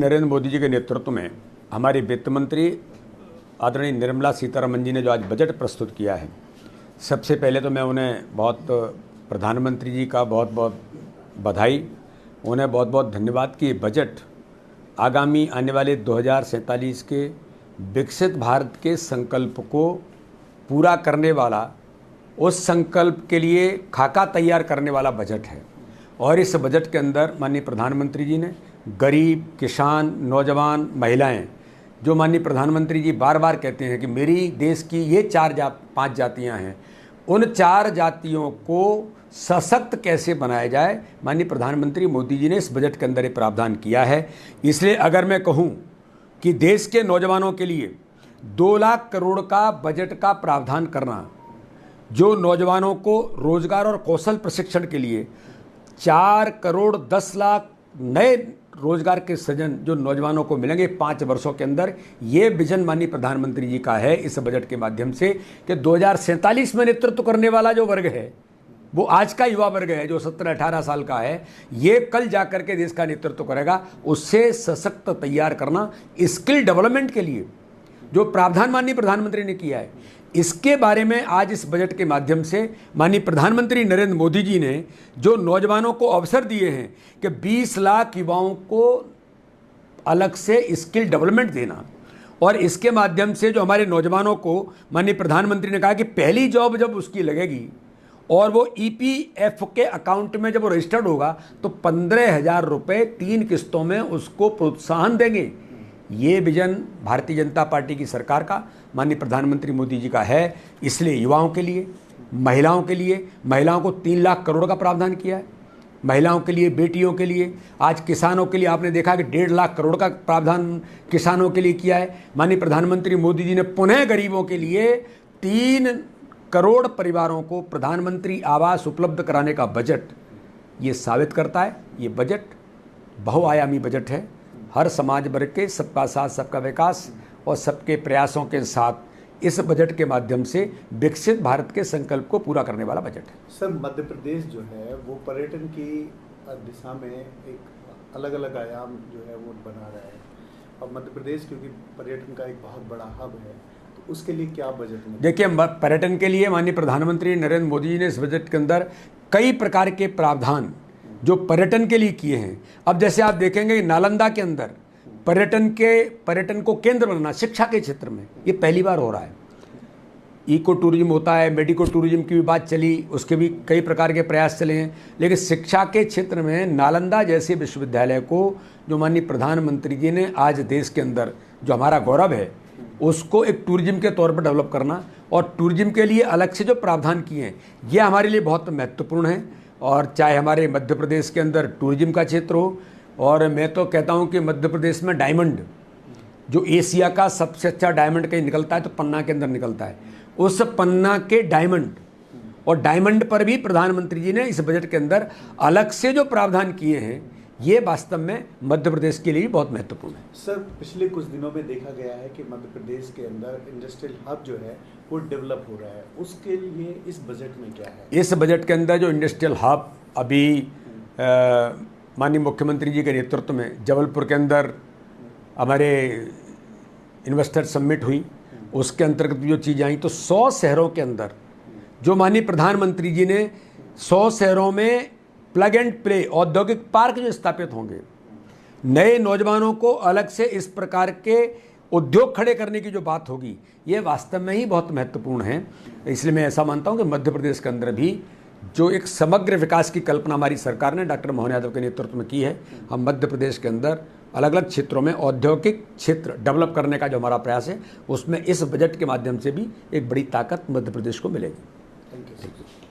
नरेंद्र मोदी जी के नेतृत्व में हमारे वित्त मंत्री आदरणीय निर्मला सीतारमण जी ने जो आज बजट प्रस्तुत किया है, सबसे पहले तो मैं उन्हें प्रधानमंत्री जी का बहुत बहुत बधाई, उन्हें बहुत बहुत धन्यवाद कि बजट आगामी आने वाले 2047 के विकसित भारत के संकल्प को पूरा करने वाला, उस संकल्प के लिए खाका तैयार करने वाला बजट है। और इस बजट के अंदर माननीय प्रधानमंत्री जी ने गरीब, किसान, नौजवान, महिलाएं, जो माननीय प्रधानमंत्री जी बार बार कहते हैं कि मेरी देश की ये 5 जातियां हैं, उन 4 जातियों को सशक्त कैसे बनाया जाए, माननीय प्रधानमंत्री मोदी जी ने इस बजट के अंदर ये प्रावधान किया है। इसलिए अगर मैं कहूँ कि देश के नौजवानों के लिए 2 लाख करोड़ का बजट का प्रावधान करना, जो नौजवानों को रोजगार और कौशल प्रशिक्षण के लिए 4 करोड़ 10 लाख नए रोजगार के सृजन जो नौजवानों को मिलेंगे 5 वर्षों के अंदर, ये विजन माननीय प्रधानमंत्री जी का है इस बजट के माध्यम से कि 2047 में नेतृत्व करने वाला जो वर्ग है, वो आज का युवा वर्ग है जो 17-18 साल का है, ये कल जाकर के देश का नेतृत्व करेगा। उससे सशक्त तैयार करना, स्किल डेवलपमेंट के लिए जो प्रावधान माननीय प्रधानमंत्री ने किया है, इसके बारे में आज इस बजट के माध्यम से माननीय प्रधानमंत्री नरेंद्र मोदी जी ने जो नौजवानों को अवसर दिए हैं कि 20 लाख युवाओं को अलग से स्किल डेवलपमेंट देना, और इसके माध्यम से जो हमारे नौजवानों को माननीय प्रधानमंत्री ने कहा कि पहली जॉब जब उसकी लगेगी और वो EPF के अकाउंट में जब वो रजिस्टर्ड होगा तो 15,000 रुपये 3 किस्तों में उसको प्रोत्साहन देंगे। ये विजन भारतीय जनता पार्टी की सरकार का, माननीय प्रधानमंत्री मोदी जी का है। इसलिए युवाओं के लिए, महिलाओं के लिए, महिलाओं को 3 लाख करोड़ का प्रावधान किया है। महिलाओं के लिए, बेटियों के लिए, आज किसानों के लिए आपने देखा कि 1.5 लाख करोड़ का प्रावधान किसानों के लिए किया है। माननीय प्रधानमंत्री मोदी जी ने पुनः गरीबों के लिए 3 करोड़ परिवारों को प्रधानमंत्री आवास उपलब्ध कराने का बजट ये साबित करता है। ये बजट बहुआयामी बजट है। हर समाज वर्ग के सबका साथ, सबका विकास और सबके प्रयासों के साथ इस बजट के माध्यम से विकसित भारत के संकल्प को पूरा करने वाला बजट है। सर, मध्य प्रदेश जो है वो पर्यटन की दिशा में एक अलग अलग आयाम जो है वो बना रहा है, और मध्य प्रदेश क्योंकि पर्यटन का एक बहुत बड़ा हब है, तो उसके लिए क्या बजट में? देखिए, पर्यटन के लिए माननीय प्रधानमंत्री नरेंद्र मोदी जी ने इस बजट के अंदर कई प्रकार के प्रावधान जो पर्यटन के लिए किए हैं। अब जैसे आप देखेंगे नालंदा के अंदर पर्यटन को केंद्र बनाना शिक्षा के क्षेत्र में, ये पहली बार हो रहा है। इको टूरिज्म होता है, मेडिको टूरिज्म की भी बात चली, उसके भी कई प्रकार के प्रयास चले हैं, लेकिन शिक्षा के क्षेत्र में नालंदा जैसे विश्वविद्यालय को जो माननीय प्रधानमंत्री जी ने आज देश के अंदर जो हमारा गौरव है उसको एक टूरिज्म के तौर पर डेवलप करना, और टूरिज्म के लिए अलग से जो प्रावधान किए हैं ये हमारे लिए बहुत महत्वपूर्ण है। और चाहे हमारे मध्य प्रदेश के अंदर टूरिज्म का क्षेत्र हो, और मैं तो कहता हूं कि मध्य प्रदेश में डायमंड, जो एशिया का सबसे अच्छा डायमंड कहीं निकलता है तो पन्ना के अंदर निकलता है, उस पन्ना के डायमंड, और डायमंड पर भी प्रधानमंत्री जी ने इस बजट के अंदर अलग से जो प्रावधान किए हैं, ये वास्तव में मध्य प्रदेश के लिए बहुत महत्वपूर्ण है। सर, पिछले कुछ दिनों में देखा गया है कि मध्य प्रदेश के अंदर इंडस्ट्रियल हब जो है वो डेवलप हो रहा है, उसके लिए इस बजट में क्या है? इस बजट के अंदर जो इंडस्ट्रियल हब अभी माननीय मुख्यमंत्री जी के नेतृत्व में जबलपुर के अंदर हमारे इन्वेस्टर समिट हुई, उसके अंतर्गत जो चीज़ें आई, तो 100 शहरों के अंदर जो माननीय प्रधानमंत्री जी ने 100 शहरों में प्लग एंड प्ले औद्योगिक पार्क जो स्थापित होंगे, नए नौजवानों को अलग से इस प्रकार के उद्योग खड़े करने की जो बात होगी, ये वास्तव में ही बहुत महत्वपूर्ण है। इसलिए मैं ऐसा मानता हूं कि मध्य प्रदेश के अंदर भी जो एक समग्र विकास की कल्पना हमारी सरकार ने डॉक्टर मोहन यादव के नेतृत्व में की है, हम मध्य प्रदेश के अंदर अलग अलग क्षेत्रों में औद्योगिक क्षेत्र डेवलप करने का जो हमारा प्रयास है, उसमें इस बजट के माध्यम से भी एक बड़ी ताकत मध्य प्रदेश को मिलेगी। Thank you.